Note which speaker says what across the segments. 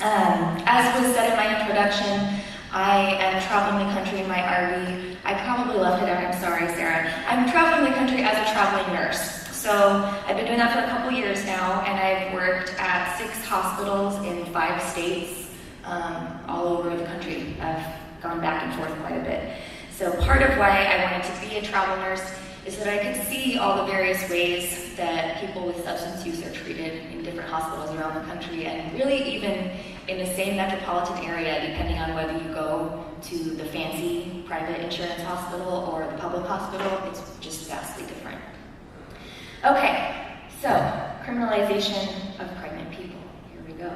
Speaker 1: As was said in my introduction, I am traveling the country in my RV. I probably left it out, I'm sorry, Sarah. I'm traveling the country as a traveling nurse. So I've been doing that for a couple years now, and I've worked at 6 hospitals in 5 states, all over the country. I've gone back and forth quite a bit. So part of why I wanted to be a travel nurse is that I could see all the various ways that people with substance use are treated in different hospitals around the country, and really even in the same metropolitan area, depending on whether you go to the fancy private insurance hospital or the public hospital, it's just vastly different. Okay, so criminalization of pregnant people. Here we go.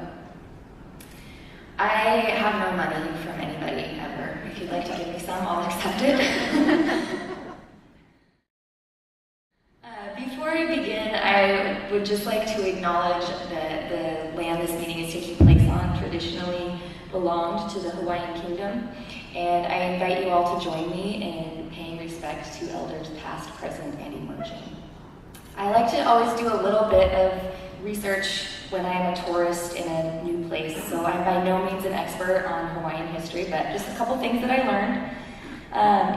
Speaker 1: I have no money from anybody ever. If you'd like to give me some, I'll accept it. Before I begin, I would just like to acknowledge that the land this meeting is taking place on traditionally belonged to the Hawaiian Kingdom, and I invite you all to join me in paying respect to elders past, present, and emerging. I like to always do a little bit of research when I'm a tourist in a new place, so I'm by no means an expert on Hawaiian history, but just a couple things that I learned.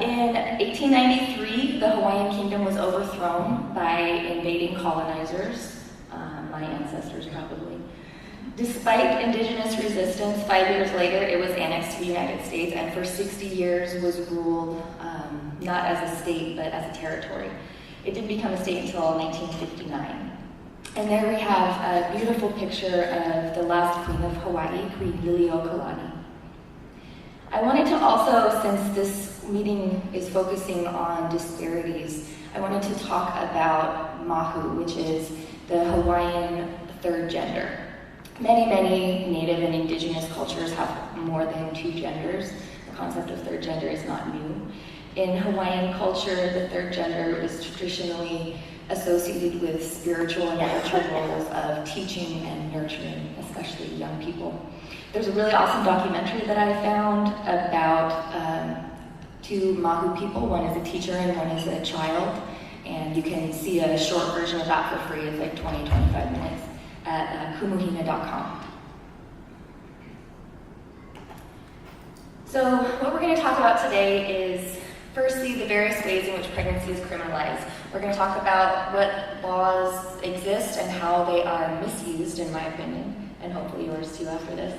Speaker 1: In 1893, the Hawaiian Kingdom was overthrown by invading colonizers, my ancestors probably. Despite indigenous resistance, 5 years later it was annexed to the United States, and for 60 years was ruled not as a state but as a territory. It didn't become a state until 1959. And there we have a beautiful picture of the last queen of Hawaii, Queen Liliuokalani. I wanted to also, since this meeting is focusing on disparities, I wanted to talk about mahu, which is the Hawaiian third gender. Many Native and indigenous cultures have more than 2 genders. The concept of third gender is not new. In Hawaiian culture, the third gender is traditionally associated with spiritual and cultural roles of teaching and nurturing, especially young people. There's a really awesome documentary that I found about 2 mahu people. One is a teacher and one is a child. And you can see a short version of that for free. It's like 20-25 minutes at kumuhina.com. So what we're going to talk about today is, firstly, the various ways in which pregnancy is criminalized. We're going to talk about what laws exist and how they are misused, in my opinion, and hopefully yours too after this.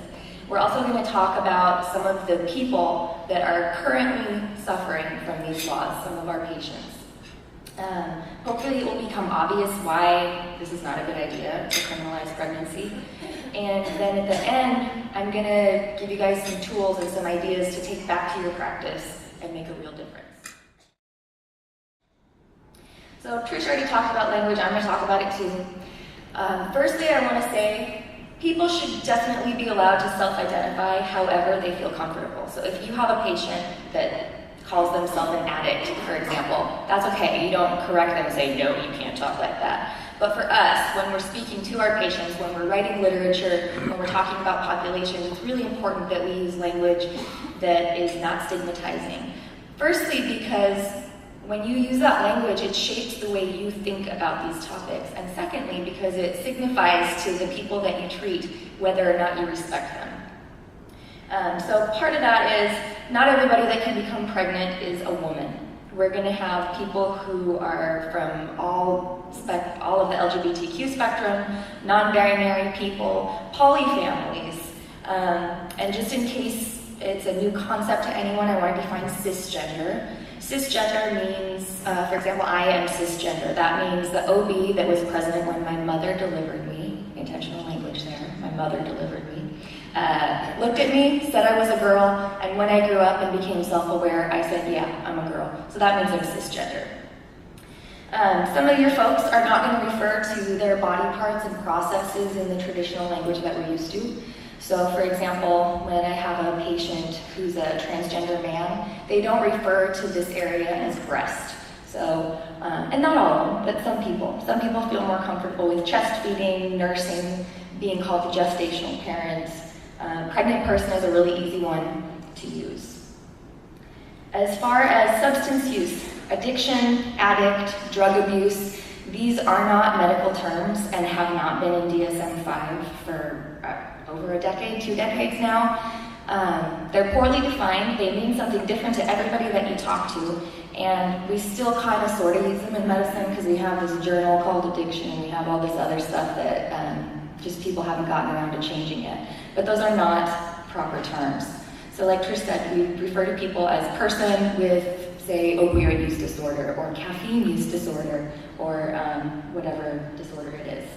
Speaker 1: We're also going to talk about some of the people that are currently suffering from these laws, some of our patients. Hopefully it will become obvious why this is not a good idea to criminalize pregnancy. And then at the end, I'm going to give you guys some tools and some ideas to take back to your practice and make a real difference. So Trish already talked about language. I'm going to talk about it too. Firstly, I want to say people should definitely be allowed to self-identify however they feel comfortable. So if you have a patient that calls themselves an addict, for example, that's okay. You don't correct them and say, no, you can't talk like that. But for us, when we're speaking to our patients, when we're writing literature, when we're talking about populations, it's really important that we use language that is not stigmatizing. Firstly, because when you use that language, it shapes the way you think about these topics. And secondly, because it signifies to the people that you treat whether or not you respect them. So part of that is not everybody that can become pregnant is a woman. We're going to have people who are from all of the LGBTQ spectrum, non-binary people, polyfamilies, and just in case it's a new concept to anyone, I want to define cisgender. Cisgender means, for example, I am cisgender. That means the OB that was present when my mother delivered me, intentional language there, my mother delivered me, looked at me, said I was a girl, and when I grew up and became self-aware, I said, yeah, I'm a girl. So that means I'm cisgender. Some of your folks are not going to refer to their body parts and processes in the traditional language that we're used to. So for example, when I have a patient who's a transgender man, they don't refer to this area as breast. So, and not all of them, but some people. Some people feel more comfortable with chest feeding, nursing, being called the gestational parents. Pregnant person is a really easy one to use. As far as substance use, addiction, addict, drug abuse, these are not medical terms and have not been in DSM-5 for over a decade, 2 decades now. They're poorly defined. They mean something different to everybody that you talk to. And we still kind of sort of use them in medicine because we have this journal called addiction and we have all this other stuff that just people haven't gotten around to changing yet. But those are not proper terms. So like Trish said, we refer to people as person with, say, opioid use disorder or caffeine use disorder or whatever disorder it is.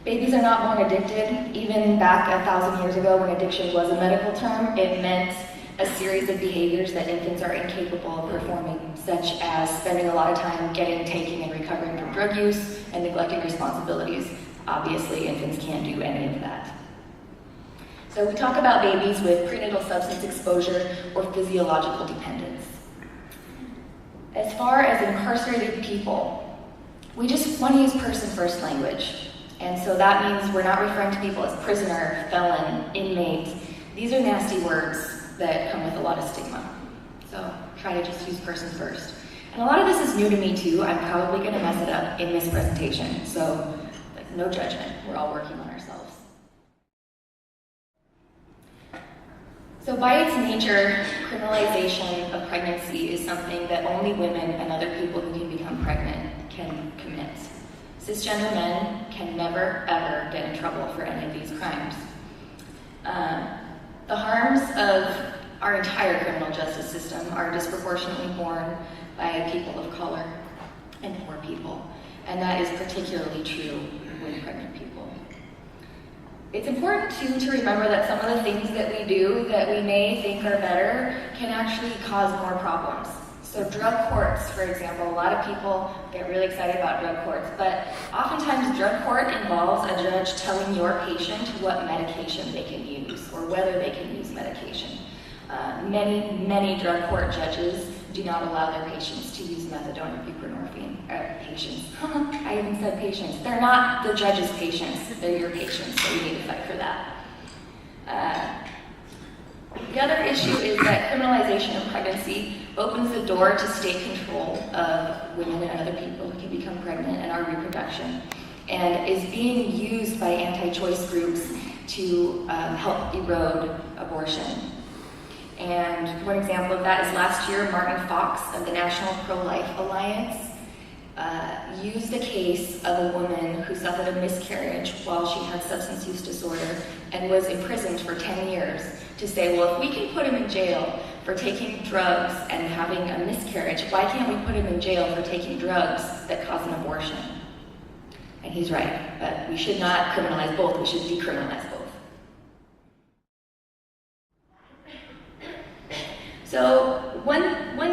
Speaker 1: Babies are not born addicted. Even back 1,000 years ago when addiction was a medical term, it meant a series of behaviors that infants are incapable of performing, such as spending a lot of time getting, taking, and recovering from drug use and neglecting responsibilities. Obviously, infants can't do any of that. So we talk about babies with prenatal substance exposure or physiological dependence. As far as incarcerated people, we just want to use person-first language. And so that means we're not referring to people as prisoner, felon, inmate. These are nasty words that come with a lot of stigma. So try to just use person first. And a lot of this is new to me too. I'm probably gonna mess it up in this presentation. So no judgment, we're all working on ourselves. So by its nature, criminalization of pregnancy is something that only women and other people who can become pregnant can commit. Cisgender men can never, ever get in trouble for any of these crimes. The harms of our entire criminal justice system are disproportionately borne by people of color and poor people, and that is particularly true with pregnant people. It's important too to remember that some of the things that we do that we may think are better can actually cause more problems. So drug courts, for example, a lot of people get really excited about drug courts, but oftentimes drug court involves a judge telling your patient what medication they can use or whether they can use medication. Many drug court judges do not allow their patients to use methadone or buprenorphine. Patients. I even said patients. They're not the judge's patients, they're your patients, so you need to fight for that. The other issue is that criminalization of pregnancy opens the door to state control of women and other people who can become pregnant and our reproduction, and is being used by anti-choice groups to help erode abortion. And one example of that is last year, Martin Fox of the National Pro-Life Alliance used a case of a woman who suffered a miscarriage while she had substance use disorder and was imprisoned for 10 years to say, well, if we can put him in jail for taking drugs and having a miscarriage, why can't we put him in jail for taking drugs that cause an abortion? And he's right, but we should not criminalize both, we should decriminalize both. So one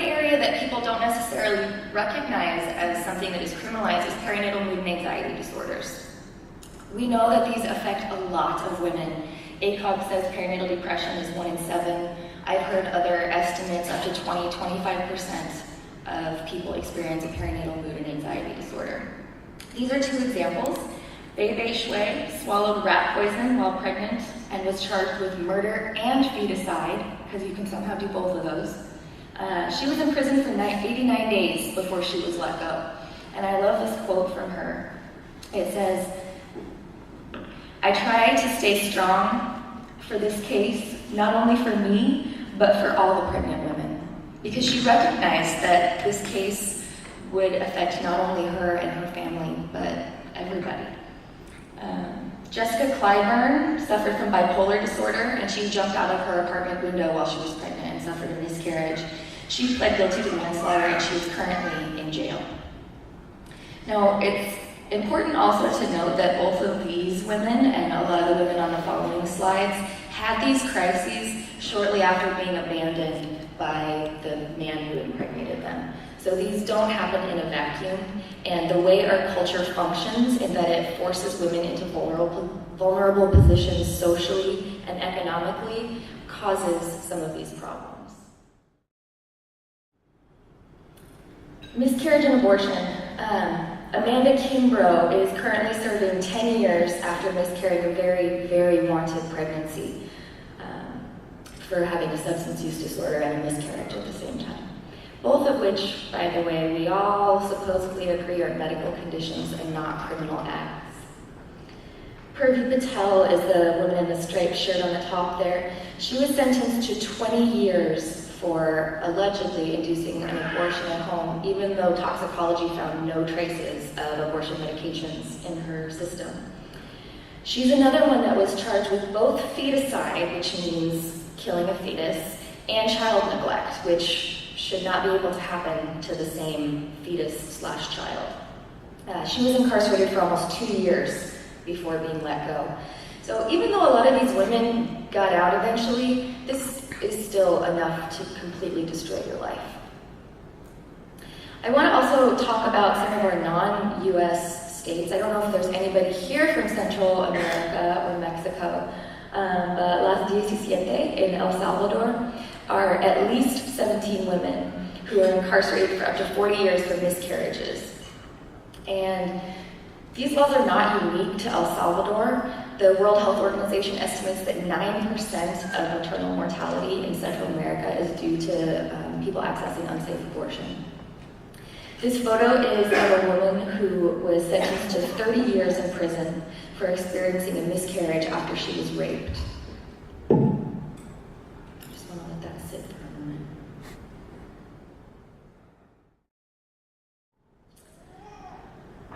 Speaker 1: area that people don't necessarily recognize as something that is criminalized is perinatal mood and anxiety disorders. We know that these affect a lot of women. ACOG says perinatal depression is 1 in 7. I've heard other estimates up to 20-25% of people experience a perinatal mood and anxiety disorder. These are 2 examples. Bei Shui swallowed rat poison while pregnant and was charged with murder and feticide, because you can somehow do both of those. She was in prison for 89 days before she was let go. And I love this quote from her. It says, "I try to stay strong for this case, not only for me, but for all the pregnant women." Because she recognized that this case would affect not only her and her family, but everybody. Jessica Clyburn suffered from bipolar disorder, and she jumped out of her apartment window while she was pregnant and suffered a miscarriage. She pled guilty to manslaughter, and she is currently in jail. Now, it's important also to note that both of these women and a lot of the women on the following slides had these crises shortly after being abandoned by the man who impregnated them. So these don't happen in a vacuum, and the way our culture functions in that it forces women into vulnerable positions socially and economically causes some of these problems. Miscarriage and abortion. Amanda Kimbrough is currently serving 10 years after miscarrying a very, very wanted pregnancy for having a substance use disorder and a miscarriage at the same time. Both of which, by the way, we all supposedly agree are medical conditions and not criminal acts. Purvi Patel is the woman in the striped shirt on the top there. She was sentenced to 20 years for allegedly inducing an abortion at home, even though toxicology found no traces of abortion medications in her system. She's another one that was charged with both feticide, which means killing a fetus, and child neglect, which should not be able to happen to the same fetus/child. She was incarcerated for almost 2 years before being let go. So even though a lot of these women got out eventually, this is still enough to completely destroy your life. I want to also talk about some of our non-US states. I don't know if there's anybody here from Central America or Mexico, but Las 17 in El Salvador are at least 17 women who are incarcerated for up to 40 years for miscarriages. And these laws are not unique to El Salvador. The World Health Organization estimates that 9% of maternal mortality in Central America is due to people accessing unsafe abortion. This photo is of a woman who was sentenced to 30 years in prison for experiencing a miscarriage after she was raped. I just want to let that sit for a moment.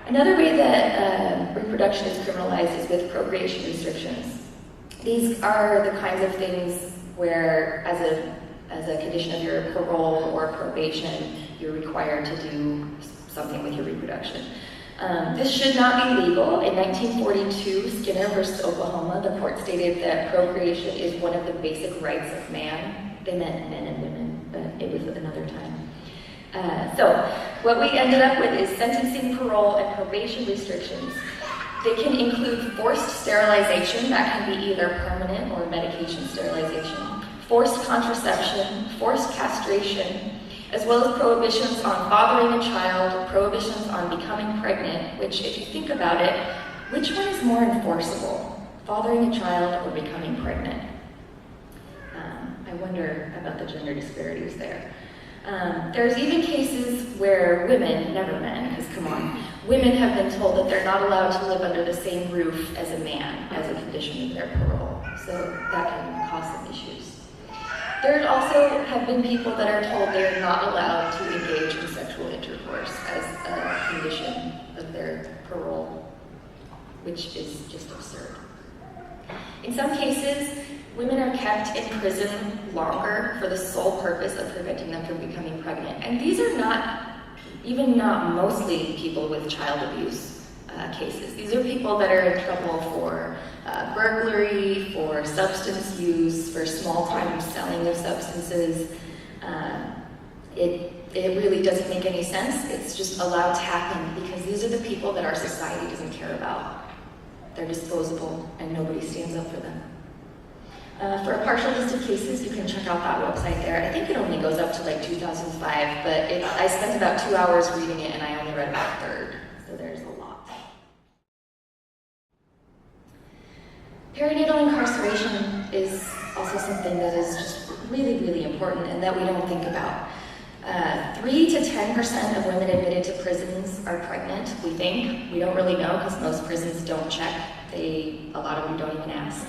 Speaker 1: Another way that reproduction is criminalized is with procreation restrictions. These are the kinds of things where, as a condition of your parole or probation, you're required to do something with your reproduction. This should not be legal. In 1942, Skinner versus Oklahoma, the court stated that procreation is one of the basic rights of man. They meant men and women, but it was another time. So what we ended up with is sentencing, parole, and probation restrictions. They can include forced sterilization, that can be either permanent or medication sterilization, forced contraception, forced castration, as well as prohibitions on fathering a child, prohibitions on becoming pregnant, which, if you think about it, which one is more enforceable, fathering a child or becoming pregnant? I wonder about the gender disparities there. There's even cases where women, never men, because come on, women have been told that they're not allowed to live under the same roof as a man as a condition of their parole. So that can cause some issues. There also have been people that are told they're not allowed to engage in sexual intercourse as a condition of their parole, which is just absurd. In some cases, women are kept in prison longer for the sole purpose of preventing them from becoming pregnant. And these are not mostly people with child abuse cases. These are people that are in trouble for burglary, for substance use, for small-time selling of substances. It really doesn't make any sense. It's just allowed to happen because these are the people that our society doesn't care about. They're disposable and nobody stands up for them. For a partial list of cases, you can check out that website there. I think it only goes up to like 2005, but I spent about 2 hours reading it and I only read about a third, so there's a lot. Perinatal incarceration is also something that is just really, really important and that we don't think about. 3 to 10% of women admitted to prisons are pregnant, we think. We don't really know because most prisons don't check. A lot of them don't even ask.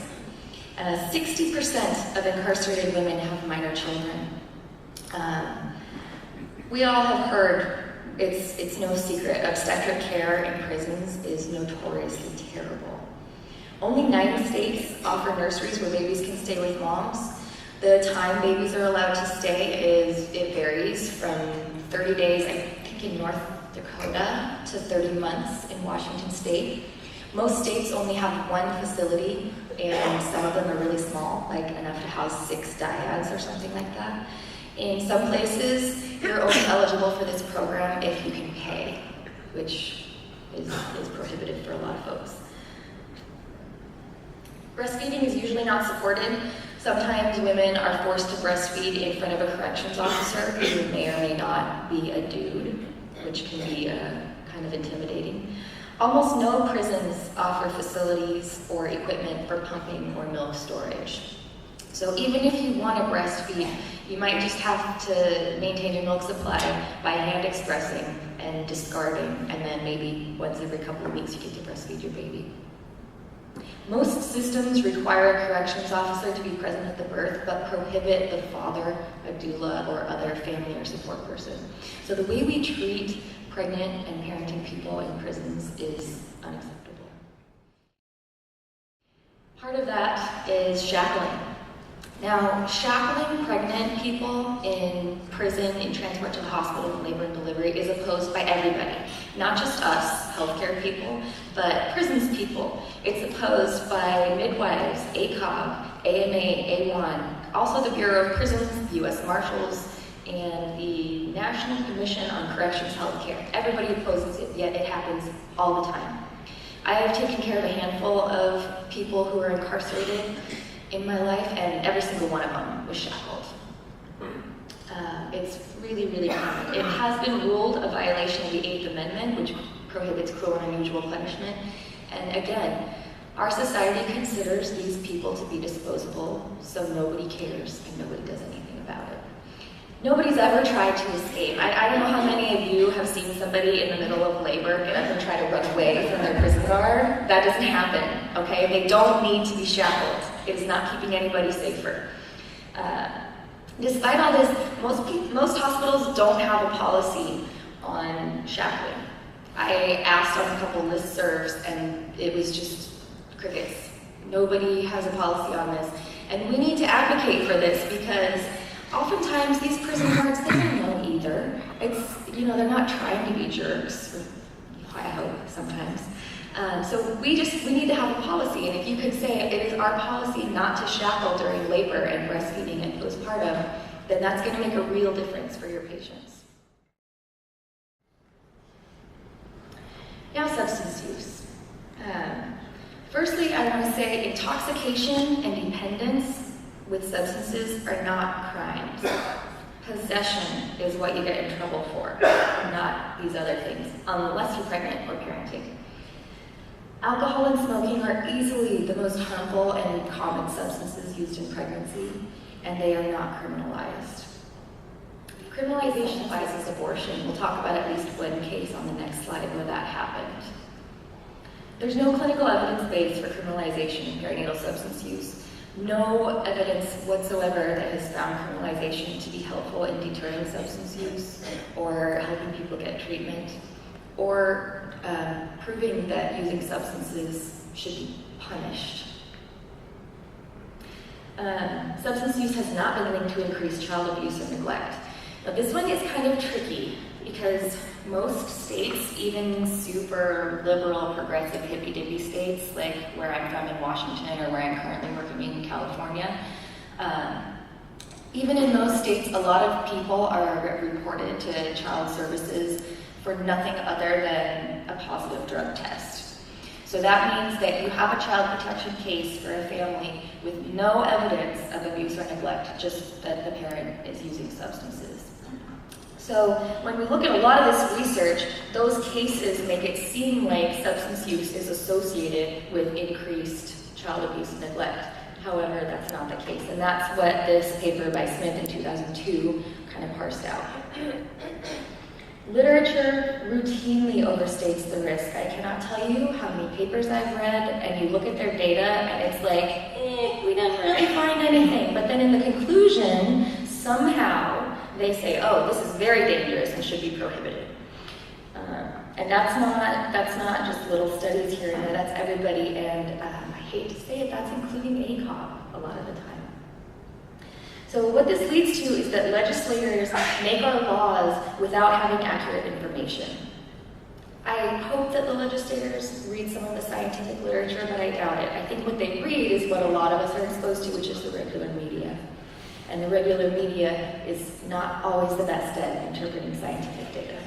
Speaker 1: 60% of incarcerated women have minor children. We all have heard, it's no secret, obstetric care in prisons is notoriously terrible. Only 9 states offer nurseries where babies can stay with moms. The time babies are allowed to stay it varies from 30 days, I think in North Dakota, to 30 months in Washington State. Most states only have 1 facility, and some of them are really small, like enough to house 6 dyads or something like that. In some places, you're only eligible for this program if you can pay, which is prohibitive for a lot of folks. Breastfeeding is usually not supported. Sometimes women are forced to breastfeed in front of a corrections officer who may or may not be a dude, which can be kind of intimidating. Almost no prisons offer facilities or equipment for pumping or milk storage. So even if you want to breastfeed, you might just have to maintain your milk supply by hand expressing and discarding, and then maybe once every couple of weeks you get to breastfeed your baby. Most systems require a corrections officer to be present at the birth, but prohibit the father, a doula, or other family or support person. So the way we treat pregnant and parenting people in prisons is unacceptable. Part of that is shackling. Now, shackling pregnant people in prison, in transport to the hospital, in labor and delivery, is opposed by everybody. Not just us, healthcare people, but prisons people. It's opposed by midwives, ACOG, AMA, A1, also the Bureau of Prisons, the U.S. Marshals, and the National Commission on Corrections Healthcare. Everybody opposes it, yet it happens all the time. I have taken care of a handful of people who are incarcerated in my life, and every single one of them was shackled. It's really, really common. It has been ruled a violation of the VIII Amendment, which prohibits cruel and unusual punishment. And again, our society considers these people to be disposable, so nobody cares and nobody does anything about it. Nobody's ever tried to escape. I don't know how many of you have seen somebody in the middle of labor get up and try to run away from their prison guard. That doesn't happen, okay? They don't need to be shackled. It is not keeping anybody safer. Despite all this, most hospitals don't have a policy on shackling. I asked on a couple listservs, and it was just crickets. Nobody has a policy on this. And we need to advocate for this, because oftentimes these prison guards, they don't know either. They're not trying to be jerks, I hope sometimes. So we need to have a policy, and if you could say it is our policy not to shackle during labor and breastfeeding and postpartum, then that's going to make a real difference for your patients. Now, substance use. Firstly, I want to say intoxication and dependence with substances are not crimes. Possession is what you get in trouble for, not these other things, unless you're pregnant or parenting. Alcohol and smoking are easily the most harmful and common substances used in pregnancy, and they are not criminalized. Criminalization is abortion. We'll talk about at least one case on the next slide where that happened. There's no clinical evidence base for criminalization in perinatal substance use. No evidence whatsoever that has found criminalization to be helpful in deterring substance use or helping people get treatment, or proving that using substances should be punished. Substance use has not been linked to increased child abuse or neglect. Now, this one is kind of tricky because most states, even super liberal, progressive, hippy-dippy states, like where I'm from in Washington or where I'm currently working in California, even in those states, a lot of people are reported to child services for nothing other than a positive drug test. So that means that you have a child protection case for a family with no evidence of abuse or neglect, just that the parent is using substances. So when we look at a lot of this research, those cases make it seem like substance use is associated with increased child abuse and neglect. However, that's not the case, and that's what this paper by Smith in 2002 kind of parsed out. Literature routinely overstates the risk. I cannot tell you how many papers I've read, and you look at their data, and it's like, we didn't really find anything. But then in the conclusion, somehow they say, oh, this is very dangerous and should be prohibited. And that's not just little studies here and there, that's everybody, and I hate to say it, that's including ACOG a lot of the time. So what this leads to is that legislators make our laws without having accurate information. I hope that the legislators read some of the scientific literature, but I doubt it. I think what they read is what a lot of us are exposed to, which is the regular media. And the regular media is not always the best at interpreting scientific data.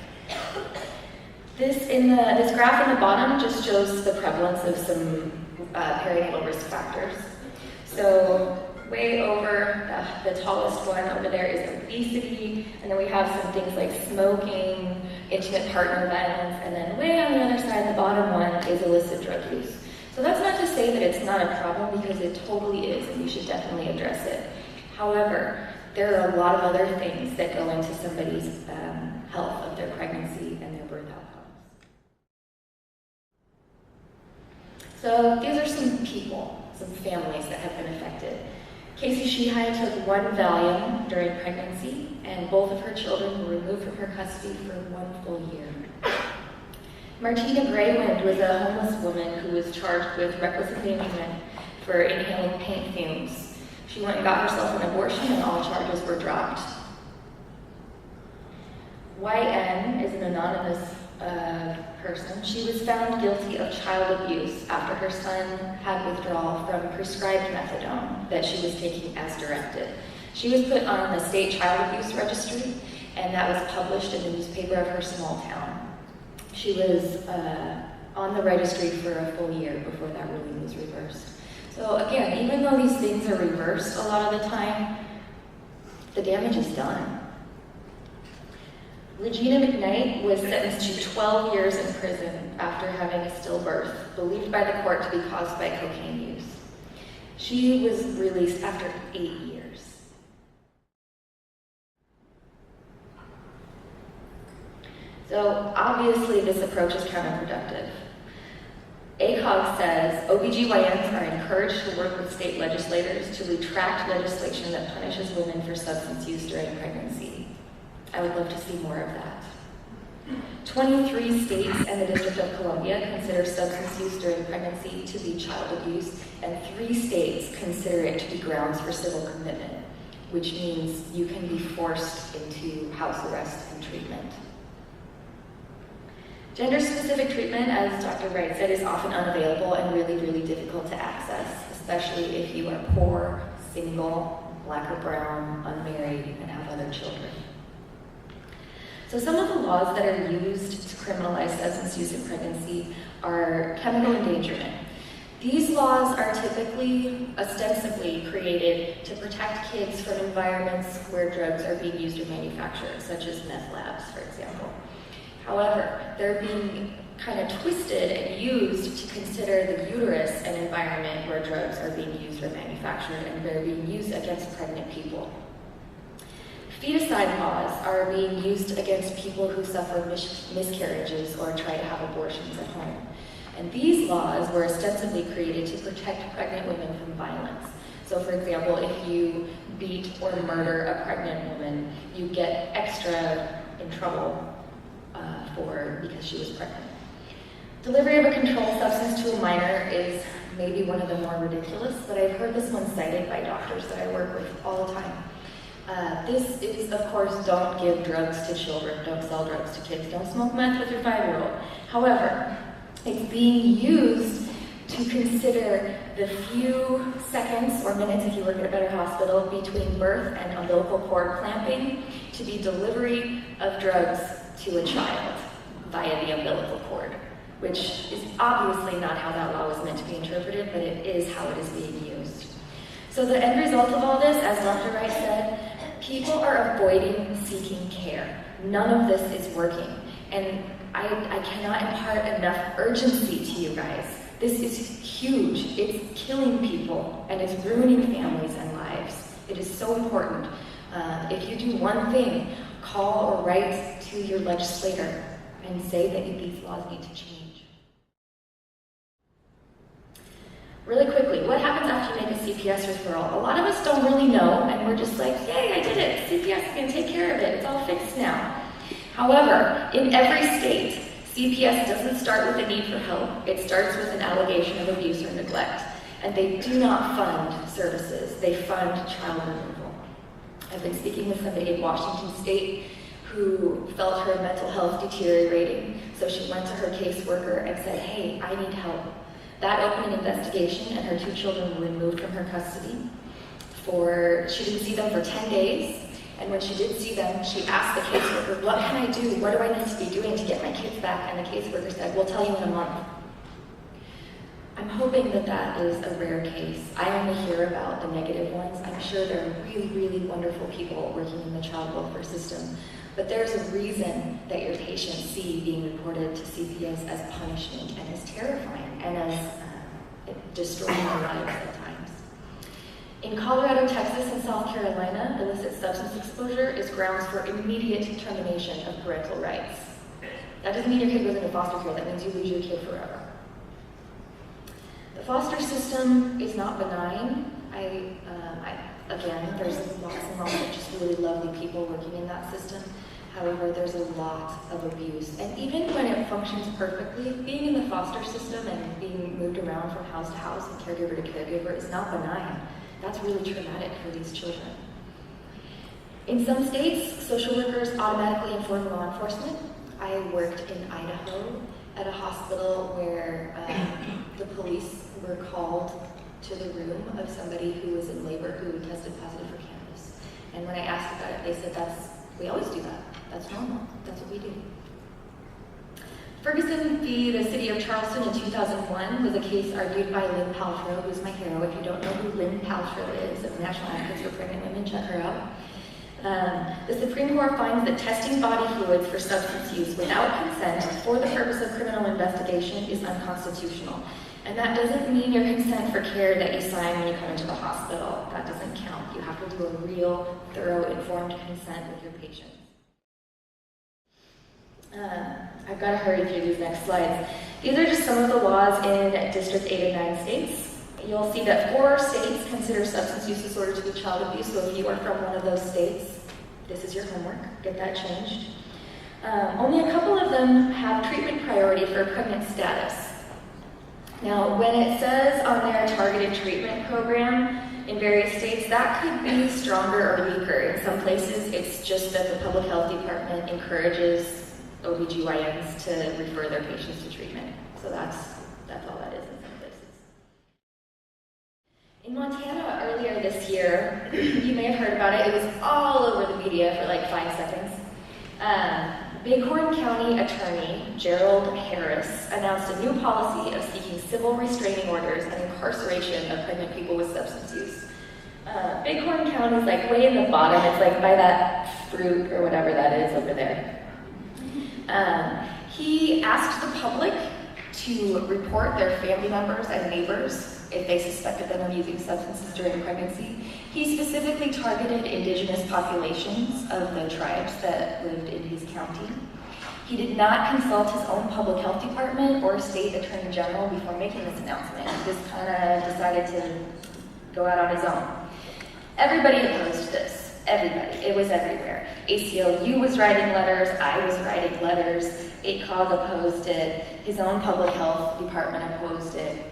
Speaker 1: This graph on the bottom just shows the prevalence of some perinatal risk factors. So way over, the tallest one over there is obesity, and then we have some things like smoking, intimate partner violence, and then way on the other side, the bottom one is illicit drug use. So that's not to say that it's not a problem, because it totally is, and we should definitely address it. However, there are a lot of other things that go into somebody's health of their pregnancy and their birth outcomes. So these are some people, some families that have been affected. Casey Sheehy took 1 Valium during pregnancy, and both of her children were removed from her custody for 1 full year. Martina Graywind was a homeless woman who was charged with reckless endangerment for inhaling paint fumes. She went and got herself an abortion, and all charges were dropped. YN is an anonymous person. She was found guilty of child abuse after her son had withdrawal from prescribed methadone that she was taking as directed. She was put on the state child abuse registry, and that was published in the newspaper of her small town. She was on the registry for a full year before that ruling was reversed. So again, even though these things are reversed a lot of the time, the damage is done. Regina McKnight was sentenced to 12 years in prison after having a stillbirth, believed by the court to be caused by cocaine use. She was released after 8 years. So obviously this approach is counterproductive. ACOG says OBGYNs are encouraged to work with state legislators to retract legislation that punishes women for substance use during pregnancy. I would love to see more of that. 23 states and the District of Columbia consider substance use during pregnancy to be child abuse, and 3 states consider it to be grounds for civil commitment, which means you can be forced into house arrest and treatment. Gender-specific treatment, as Dr. Wright said, is often unavailable and really, really difficult to access, especially if you are poor, single, black or brown, unmarried, and have other children. So some of the laws that are used to criminalize substance use in pregnancy are chemical endangerment. These laws are typically, ostensibly created to protect kids from environments where drugs are being used or manufactured, such as meth labs, for example. However, they're being kind of twisted and used to consider the uterus an environment where drugs are being used or manufactured, and they're being used against pregnant people. Feticide laws are being used against people who suffer miscarriages or try to have abortions at home. And these laws were ostensibly created to protect pregnant women from violence. So for example, if you beat or murder a pregnant woman, you get extra in trouble because she was pregnant. Delivery of a controlled substance to a minor is maybe one of the more ridiculous, but I've heard this one cited by doctors that I work with all the time. This is, of course, don't give drugs to children, don't sell drugs to kids, don't smoke meth with your 5-year-old. However, it's being used to consider the few seconds or minutes, if you work at a better hospital, between birth and umbilical cord clamping to be delivery of drugs to a child via the umbilical cord, which is obviously not how that law was meant to be interpreted, but it is how it is being used. So the end result of all this, as Dr. Wright said, people are avoiding seeking care. None of this is working. And I cannot impart enough urgency to you guys. This is huge. It's killing people, and it's ruining families and lives. It is so important. If you do one thing, call or write to your legislator and say that these laws need to change. Really quickly, what happens after you make a CPS referral? A lot of us don't really know, and we're just like, yay, I did it. CPS is going to take care of it. It's all fixed now. However, in every state, CPS doesn't start with a need for help. It starts with an allegation of abuse or neglect. And they do not fund services. They fund child removal. I've been speaking with somebody in Washington State who felt her mental health deteriorating. So she went to her caseworker and said, hey, I need help. That opened an investigation, and her 2 children were removed from her custody. She didn't see them for 10 days. And when she did see them, she asked the caseworker, what can I do? What do I need to be doing to get my kids back? And the caseworker said, we'll tell you in a month. I'm hoping that that is a rare case. I only hear about the negative ones. I'm sure there are really, really wonderful people working in the child welfare system. But there's a reason that your patients see being reported to CPS as punishment and as terrifying and as destroying their lives at times. In Colorado, Texas, and South Carolina, illicit substance exposure is grounds for immediate termination of parental rights. That doesn't mean your kid goes into foster care. That means you lose your kid forever. The foster system is not benign. Again, there's lots and lots of just really lovely people working in that system. However, there's a lot of abuse. And even when it functions perfectly, being in the foster system and being moved around from house to house and caregiver to caregiver is not benign. That's really traumatic for these children. In some states, social workers automatically inform law enforcement. I worked in Idaho at a hospital where the police were called to the room of somebody who was in labor who tested positive for cannabis. And when I asked about it, they said, we always do that. That's normal. That's what we do. Ferguson v. the City of Charleston in 2001 was a case argued by Lynn Paltrow, who's my hero. If you don't know who Lynn Paltrow is, of National Advocates for Pregnant Women, check her out. The Supreme Court finds that testing body fluids for substance use without consent for the purpose of criminal investigation is unconstitutional. And that doesn't mean your consent for care that you sign when you come into the hospital. That doesn't count. You have to do a real, thorough, informed consent with your patients. I've got to hurry through these next slides. These are just some of the laws in District 8 of 9 states. You'll see that 4 states consider substance use disorder to be child abuse, so if you are from one of those states, this is your homework. Get that changed. Only a couple of them have treatment priority for pregnant status. Now, when it says on their targeted treatment program in various states, that could be stronger or weaker. In some places, it's just that the public health department encourages OBGYNs to refer their patients to treatment. So that's all that is in some places. In Montana earlier this year, you may have heard about it, it was all over the media for like 5 seconds. Bighorn County Attorney Gerald Harris announced a new policy of seeking civil restraining orders and incarceration of pregnant people with substance use. Bighorn County is like way in the bottom, it's like by that fruit or whatever that is over there. He asked the public to report their family members and neighbors if they suspected them of using substances during pregnancy. He specifically targeted indigenous populations of the tribes that lived in his county. He did not consult his own public health department or state attorney general before making this announcement. He just kind of decided to go out on his own. Everybody opposed this. Everybody. It was everywhere. ACOG was writing letters. I was writing letters. ACOG opposed it. His own public health department opposed it.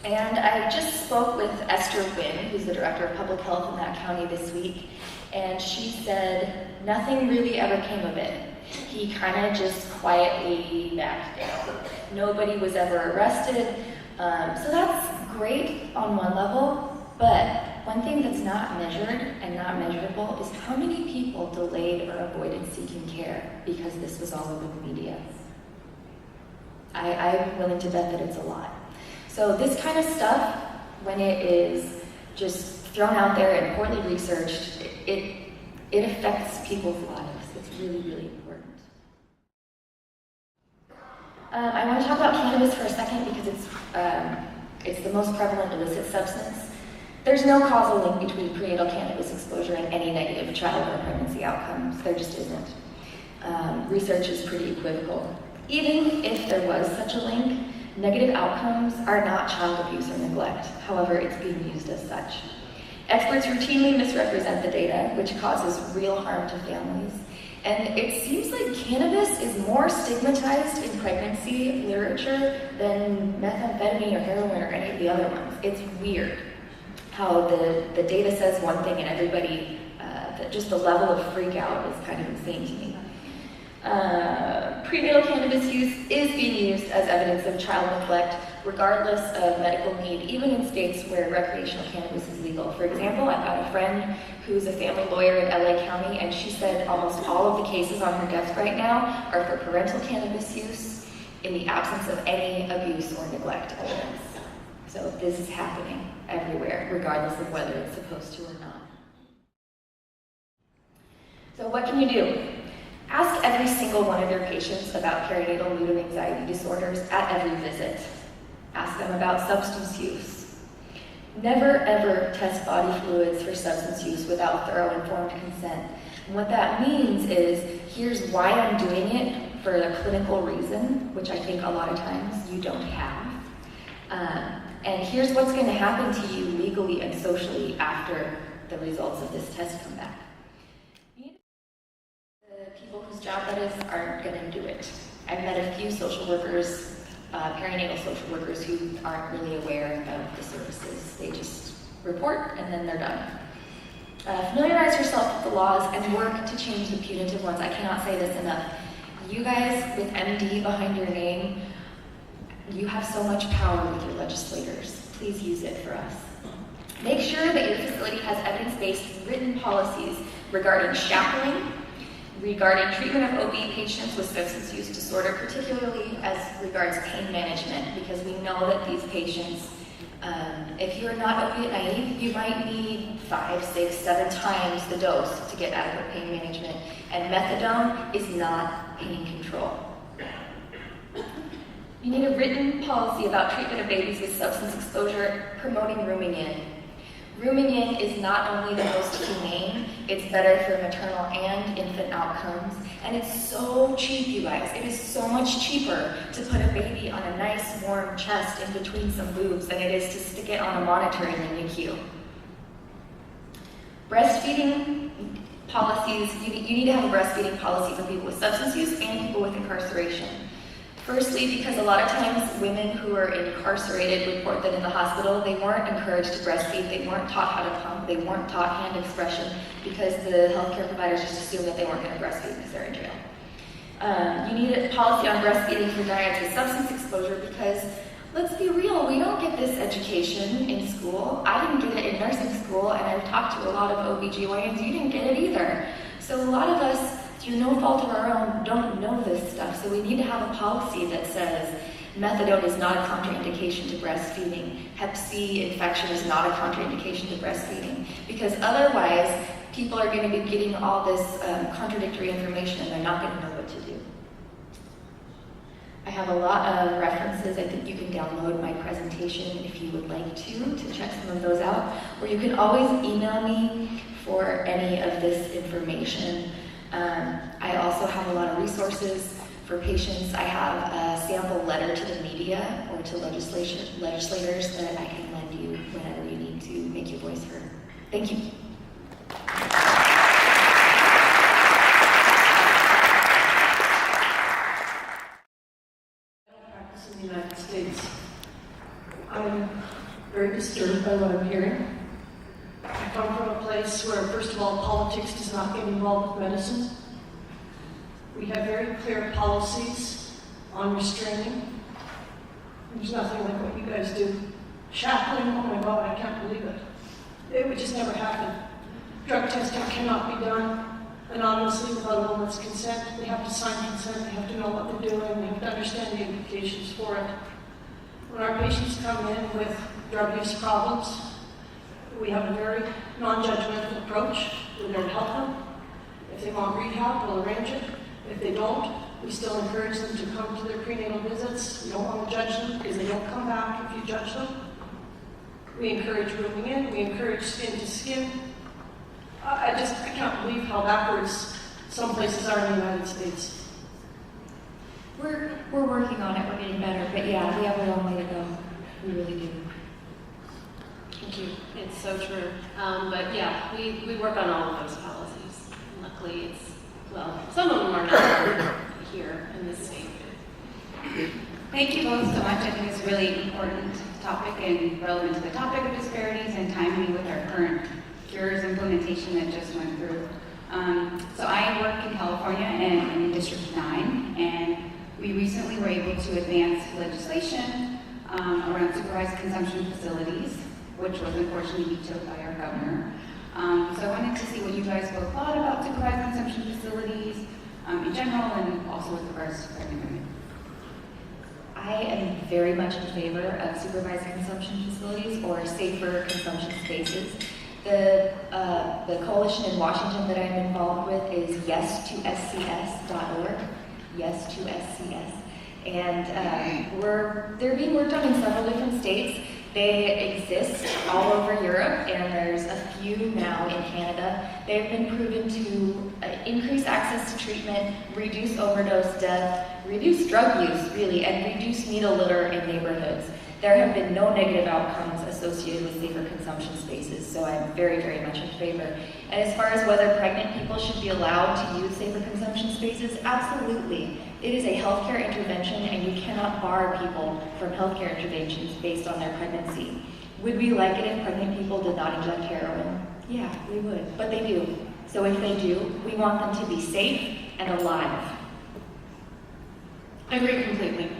Speaker 1: And I just spoke with Esther Wynn, who's the director of public health in that county this week, and she said nothing really ever came of it. He kind of just quietly backed down. Nobody was ever arrested. So that's great on one level, but one thing that's not measured and not measurable is how many people delayed or avoided seeking care because this was all over the media. I'm willing to bet that it's a lot. So this kind of stuff, when it is just thrown out there and poorly researched, it affects people's lives. It's really, really important. I want to talk about cannabis for a second because it's the most prevalent illicit substance. There's no causal link between prenatal cannabis exposure and any negative child or pregnancy outcomes. There just isn't. Research is pretty equivocal. Even if there was such a link, negative outcomes are not child abuse or neglect. However, it's being used as such. Experts routinely misrepresent the data, which causes real harm to families. And it seems like cannabis is more stigmatized in pregnancy literature than methamphetamine or heroin or any of the other ones. It's weird how the data says one thing and everybody, just the level of freak out is kind of insane to me. Prenatal cannabis use is being used as evidence of child neglect, regardless of medical need, even in states where recreational cannabis is legal. For example, I've got a friend who's a family lawyer in LA County, and she said almost all of the cases on her desk right now are for parental cannabis use in the absence of any abuse or neglect evidence. So this is happening everywhere, regardless of whether it's supposed to or not. So what can you do? Ask every single one of your patients about perinatal mood and anxiety disorders at every visit. Ask them about substance use. Never ever test body fluids for substance use without thorough informed consent. And what that means is, here's why I'm doing it for a clinical reason, which I think a lot of times you don't have. And here's what's going to happen to you legally and socially after the results of this test come back. The people whose job that is aren't going to do it. I've met a few social workers, perinatal social workers, who aren't really aware of the services. They just report and then they're done. Familiarize yourself with the laws and work to change the punitive ones. I cannot say this enough. You guys with MD behind your name, you have so much power with your legislators. Please use it for us. Make sure that your facility has evidence-based written policies regarding chaperoning, regarding treatment of OB patients with substance use disorder, particularly as regards pain management, because we know that these patients, if you're not opiate naive, you might need 5, 6, 7 times the dose to get adequate pain management, and methadone is not pain control. You need a written policy about treatment of babies with substance exposure, promoting rooming in. Rooming in is not only the most humane, it's better for maternal and infant outcomes, and it's so cheap, you guys. It is so much cheaper to put a baby on a nice warm chest in between some boobs than it is to stick it on a monitor in the NICU. Breastfeeding policies, you need to have a breastfeeding policy for people with substance use and people with incarceration. Firstly, because a lot of times women who are incarcerated report that in the hospital they weren't encouraged to breastfeed, they weren't taught how to pump, they weren't taught hand expression because the healthcare providers just assumed that they weren't going to breastfeed because they're in jail. You need a policy on breastfeeding for diehards with substance exposure because, let's be real, we don't get this education in school. I didn't get it in nursing school, and I've talked to a lot of OBGYNs, you didn't get it either. So a lot of us, through no fault of our own, don't know this stuff. So we need to have a policy that says methadone is not a contraindication to breastfeeding. Hep C infection is not a contraindication to breastfeeding. Because otherwise, people are going to be getting all this contradictory information and they're not going to know what to do. I have a lot of references. I think you can download my presentation if you would like to check some of those out. Or you can always email me for any of this information. I also have a lot of resources for patients. I have a sample letter to the media or to legislators that I can lend you whenever you need to make your voice heard. Thank you.
Speaker 2: Practice in the United States. I'm very disturbed by what I'm hearing. I come from a place where, first of all, politics does not get involved with medicine. We have very clear policies on restraining. There's nothing like what you guys do. Chaplain, oh my God, I can't believe it. It would just never happen. Drug testing cannot be done anonymously without a woman's consent. They have to sign consent, they have to know what they're doing, they have to understand the implications for it. When our patients come in with drug use problems, we have a very non-judgmental approach. We're there to help them. If they want rehab, we'll arrange it. If they don't, we still encourage them to come to their prenatal visits. We don't want to judge them because they don't come back if you judge them. We encourage rooming in. We encourage skin to skin. I can't believe how backwards some places are in the United States.
Speaker 1: We're working on it. We're getting better. But yeah, we have a long way to go. We really do.
Speaker 3: Thank you. It's so true. But yeah, we work on all of those policies. Luckily, some of them are not here in this state.
Speaker 4: Thank you both so much. I think it's a really important topic and relevant to the topic of disparities and timely with our current cures implementation that just went through. So I work in California and in District 9, and we recently were able to advance legislation around supervised consumption facilities, which was unfortunately vetoed by our governor. So I wanted to see what you guys both thought about supervised consumption facilities in general and also with regards to pregnant women.
Speaker 1: I am very much in favor of supervised consumption facilities or safer consumption spaces. The coalition in Washington that I'm involved with is yes2scs.org, yes2scs. And they're being worked on in several different states. They exist all over Europe, and there's a few now in Canada. They've been proven to increase access to treatment, reduce overdose death, reduce drug use, really, and reduce needle litter in neighborhoods. There have been no negative outcomes associated with safer consumption spaces, so I'm very, very much in favor. And as far as whether pregnant people should be allowed to use safer consumption spaces, absolutely. It is a healthcare intervention, and you cannot bar people from healthcare interventions based on their pregnancy. Would we like it if pregnant people did not inject heroin? Yeah, we would, but they do. So if they do, we want them to be safe and alive.
Speaker 3: I agree completely.